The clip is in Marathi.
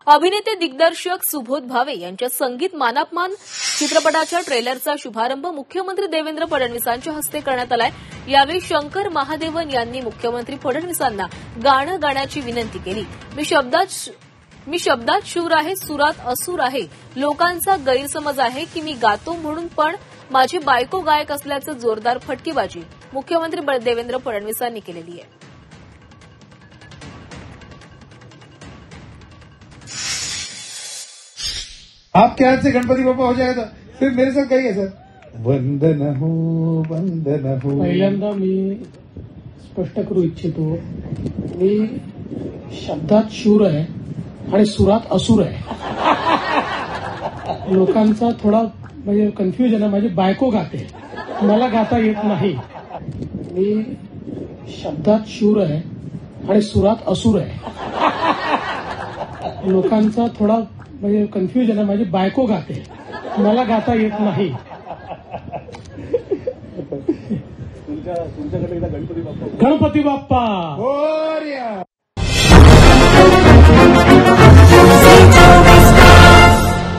अभिनेते दिग्दर्शक सुबोध भावे यांच्या संगीत मानापमान चित्रपटाच्या ट्रेलरचा शुभारंभ मुख्यमंत्री देवेंद्र फडणवीसांच्या हस्ते करण्यात आलाय। यावेळी शंकर महादेवन यांनी मुख्यमंत्री फडणवीसांना गाणं गाण्याची विनंती केली। मी शब्दात शूर आहे, सुरात असूर आहे। लोकांचा गैरसमज आहे की मी गातो म्हणून, पण माझी बायको गायक असल्याचं जोरदार फटकेबाजी मुख्यमंत्री देवेंद्र फडणवीसांनी केलेली आहे। आपके हाथ से गणपति बप्पा हो जाएगा फिर मेरे साथ कहिए सर, वंदन हो वंदन हो। पहिल्यांदा मी स्पष्ट करू इच्छितो, मी शब्दात शूर आहे आणि सुरात असूर आहे। लोकांचा थोडा म्हणजे कन्फ्युजन आहे, माझी बायको गाते, मला गाता येत नाही। मी शब्दात शूर आहे आणि सुरात असूर आहे। लोकांचा थोडा म्हणजे कन्फ्युजन आहे, माझी बायको गाते, मला गाता येत नाही। तुमच्याकडे गणपती बाप्पा गणपती बाप्पा मोरया।